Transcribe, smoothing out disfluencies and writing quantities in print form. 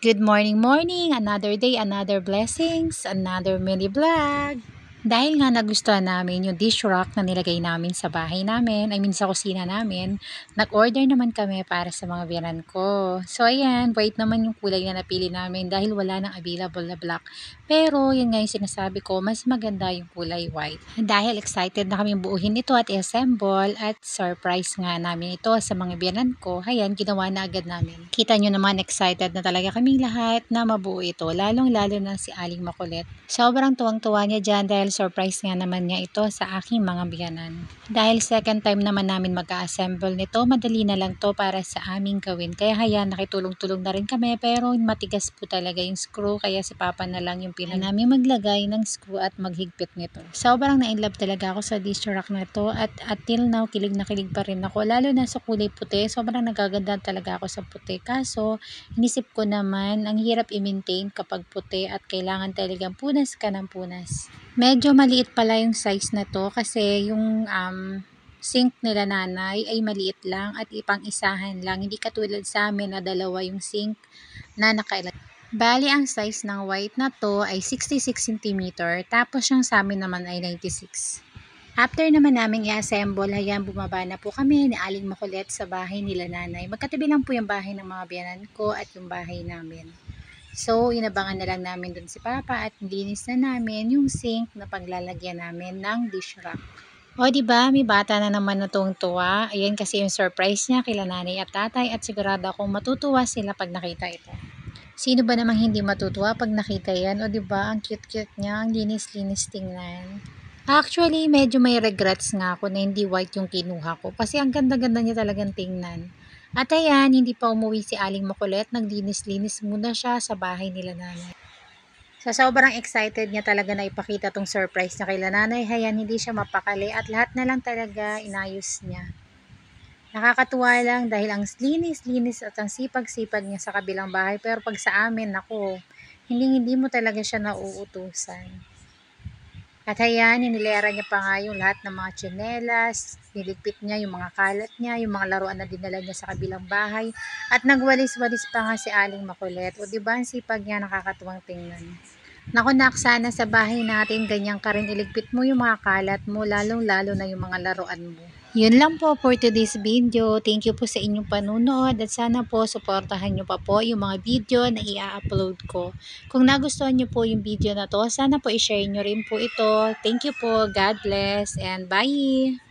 Good morning, morning! Another day, another blessings, another mini vlog. Dahil nga nagustuhan namin yung dish rack na nilagay namin sa bahay namin, sa kusina namin, nag-order naman kami para sa mga biyanan ko. So ayan, white naman yung kulay na napili namin dahil wala nang available na black. Pero yun nga yung sinasabi ko, mas maganda yung kulay white. Dahil excited na kami buuhin ito at i-assemble at surprise nga namin ito sa mga biyanan ko. Ayan, ginawa na agad namin. Kita nyo naman, excited na talaga kaming lahat na mabuo ito, lalong-lalo na si Aling Makulit. Sobrang tuwang-tuwa niya dyan dahil surprise nga naman niya ito sa aking mga biyanan. Dahil second time naman namin mag-assemble nito, madali na lang to para sa aming gawin. Kaya hayan, nakitulong-tulong na rin kami pero matigas po talaga yung screw kaya si Papa na lang yung namin maglagay ng screw at maghigpit nito. Sobrang na-inlove talaga ako sa dish rack na to at till now kilig na kilig pa rin ako, lalo na sa kulay puti. Sobrang nagaganda talaga ako sa puti. Kaso inisip ko naman ang hirap i-maintain kapag puti at kailangan talagang punas ka ng punas. Medyo maliit pala yung size na to kasi yung sink nila nanay ay maliit lang at ipang-isahan lang. Hindi katulad sa amin na dalawa yung sink na nakailagay. Bali, ang size ng white na to ay 66 cm, tapos yung sa amin naman ay 96. After naman namin i-assemble, hayan, bumaba na po kami ni Aling Makulit sa bahay nila nanay. Magkatabi lang po yung bahay ng mga biyanan ko at yung bahay namin. So, inabangan na lang namin dun si Papa at linis na namin yung sink na paglalagyan namin ng dish rack. O, diba? May bata na naman na tuwang-tuwa. Ayan kasi yung surprise niya kila nanay at tatay at sigurado akong matutuwa sila pag nakita ito. Sino ba namang hindi matutuwa pag nakita yan? O, diba? Ang cute-cute niya. Ang linis-linis tingnan. Actually, medyo may regrets nga ako na hindi white yung kinuha ko kasi ang ganda-ganda niya talagang tingnan. At ayan, hindi pa umuwi si Aling Makulit, naglinis-linis muna siya sa bahay nila nanay. Sa sobrang excited niya talaga na ipakita tong surprise niya kay nanay, hayan, hindi siya mapakali at lahat na lang talaga inayos niya. Nakakatuwa lang dahil ang linis-linis at ang sipag-sipag niya sa kabilang bahay, pero pag sa amin, ako, hindi mo talaga siya nauutusan. At ayan, inilera niya pa nga yung lahat ng mga tsinelas, niligpit niya yung mga kalat niya, yung mga laruan na dinala niya sa kabilang bahay, at nagwalis-walis pa nga si Aling Makulit. O diba, ang sipag niya, nakakatuwang tingnan. Naku nak, sana sa bahay natin ganyan ka rin iligpit mo yung mga kalat mo, lalong-lalo na yung mga laruan mo. Yun lang po for today's video. Thank you po sa inyong panunood at sana po suportahan nyo pa po yung mga video na i-upload ko. Kung nagustuhan nyo po yung video na to, sana po i-share nyo rin po ito. Thank you po. God bless and bye!